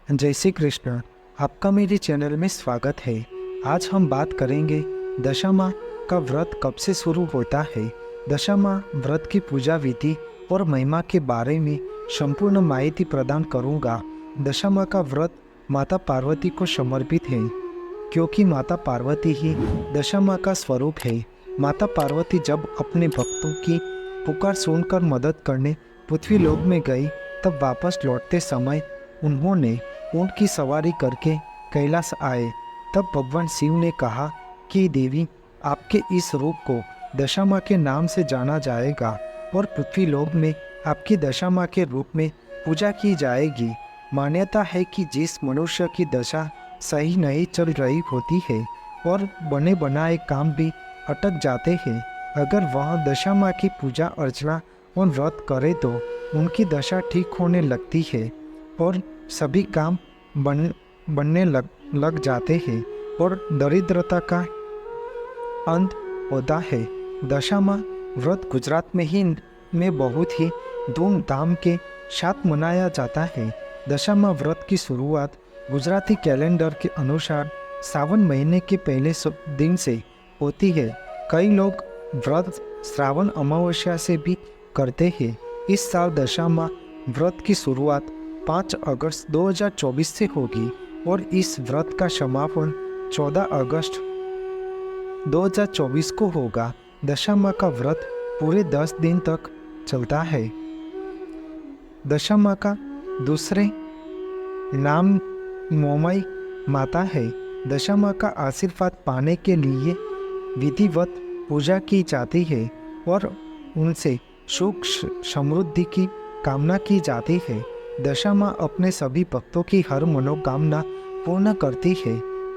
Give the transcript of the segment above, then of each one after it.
जय श्री कृष्ण। आपका मेरे चैनल में स्वागत है। आज हम बात करेंगे दशमा का व्रत कब से शुरू होता है। दशमा व्रत की पूजा विधि और महिमा के बारे में संपूर्ण माहिती प्रदान करूंगा। दशमा का व्रत माता पार्वती को समर्पित है, क्योंकि माता पार्वती ही दशमा का स्वरूप है। माता पार्वती जब अपने भक्तों की पुकार सुनकर मदद करने पृथ्वी लोक में गई, तब वापस लौटते समय उन्होंने ऊंट की सवारी करके कैलाश आए। तब भगवान शिव ने कहा कि देवी, आपके इस रूप को दशामा के नाम से जाना जाएगा और पृथ्वी लोक में आपकी दशामा के रूप में पूजा की जाएगी। मान्यता है कि जिस मनुष्य की दशा सही नहीं चल रही होती है और बने बनाए काम भी अटक जाते हैं, अगर वह दशामा की पूजा अर्चना और व्रत करे तो उनकी दशा ठीक होने लगती है और सभी काम बनने लग जाते हैं और दरिद्रता का अंत होता है। दशमा व्रत गुजरात में बहुत ही धूमधाम के साथ मनाया जाता है। दशमा व्रत की शुरुआत गुजराती कैलेंडर के अनुसार सावन महीने के पहले दिन से होती है। कई लोग व्रत श्रावण अमावस्या से भी करते हैं। इस साल दशमा व्रत की शुरुआत 5 अगस्त 2024 से होगी और इस व्रत का समापन 14 अगस्त 2024 को होगा। दशमा का व्रत पूरे 10 दिन तक चलता है। दशमा का दूसरे नाम मोमई माता है। दशमा का आशीर्वाद पाने के लिए विधिवत पूजा की जाती है और उनसे सुख समृद्धि की कामना की जाती है। दशमा अपने सभी भक्तों की हर मनोकामना पूर्ण करती है।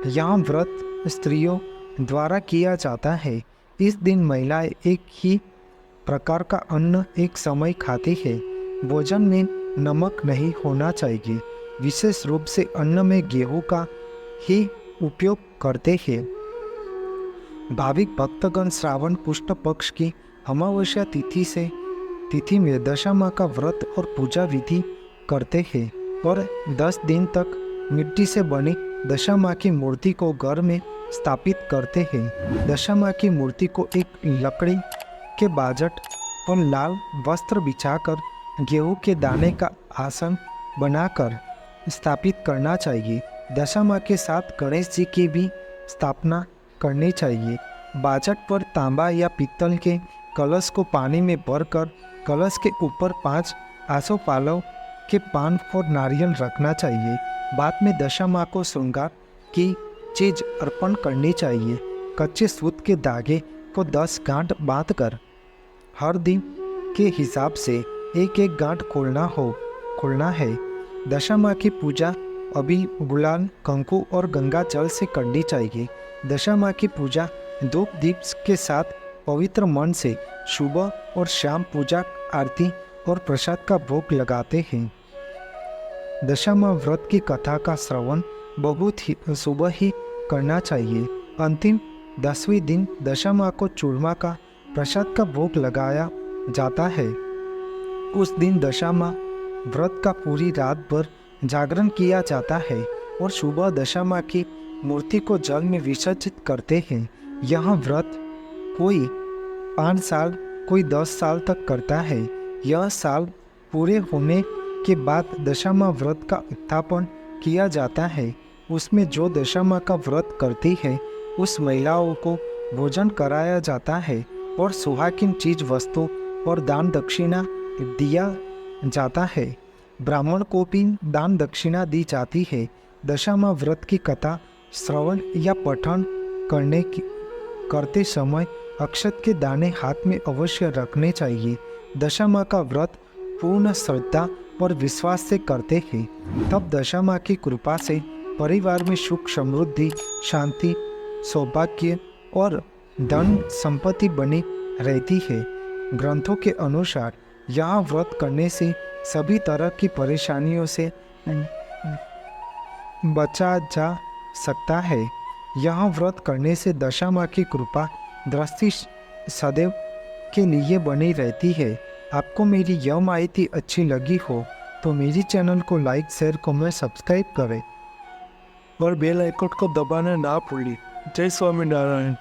यह व्रत स्त्रियों द्वारा किया जाता है। इस दिन महिलाएं एक ही प्रकार का अन्न एक समय खाती है। भोजन में नमक नहीं होना चाहिए। विशेष रूप से अन्न में गेहूं का ही उपयोग करते हैं। भाविक भक्तगण श्रावण पुष्ट पक्ष की अमावस्या तिथि में दशमा का व्रत और पूजा विधि करते हैं और 10 दिन तक मिट्टी से बनी दशमा की मूर्ति को घर में स्थापित करते हैं। दशमा की मूर्ति को एक लकड़ी के बाजट और लाल वस्त्र बिछाकर गेहूं के दाने का आसन बनाकर स्थापित करना चाहिए। दशमा के साथ गणेश जी की भी स्थापना करनी चाहिए। बाजट पर तांबा या पीतल के कलश को पानी में भरकर कलश के ऊपर 5 आसोपालव के पान और नारियल रखना चाहिए। बाद में दशमा को श्रृंगार की चीज अर्पण करनी चाहिए। कच्चे सूत के धागे को 10 गांठ बांधकर हर दिन के हिसाब से एक एक गांठ खोलना है। दशमा की पूजा अभी गुलाल, कंकु और गंगा जल से करनी चाहिए। दशमा की पूजा धूप दीप के साथ पवित्र मन से सुबह और शाम पूजा आरती और प्रसाद का भोग लगाते हैं। दशमा व्रत की कथा का श्रवण बहुत ही सुबह ही करना चाहिए। अंतिम 10वें दिन दशमा को चूरमा का प्रसाद का भोग लगाया जाता है। उस दिन दशमा व्रत का पूरी रात भर जागरण किया जाता है और सुबह दशमा की मूर्ति को जल में विसर्जित करते हैं। यह व्रत कोई 5 साल, कोई 10 साल तक करता है। यह साल पूरे होने के बाद दशमा व्रत का उत्थापन किया जाता है। उसमें जो दशमा का व्रत करती है उस महिलाओं को भोजन कराया जाता है और सुहागिन चीज वस्तु और दान दक्षिणा दिया जाता है। ब्राह्मण को भी दान दक्षिणा दी जाती है। दशमा व्रत की कथा श्रवण या पठन करते समय अक्षत के दाने हाथ में अवश्य रखने चाहिए। दशमा का व्रत पूर्ण श्रद्धा और विश्वास से करते हैं, तब दशमा की कृपा से परिवार में सुख समृद्धि, शांति, सौभाग्य और धन संपत्ति बनी रहती है। ग्रंथों के अनुसार यह व्रत करने से सभी तरह की परेशानियों से बचा जा सकता है। यह व्रत करने से दशमा की कृपा दृष्टि सदैव के लिए बनी रहती है। आपको मेरी यह माहिती अच्छी लगी हो तो मेरी चैनल को लाइक शेयर कमेंट सब्सक्राइब करें। और बेल आइकन को दबाना ना भूलिए। जय स्वामीनारायण।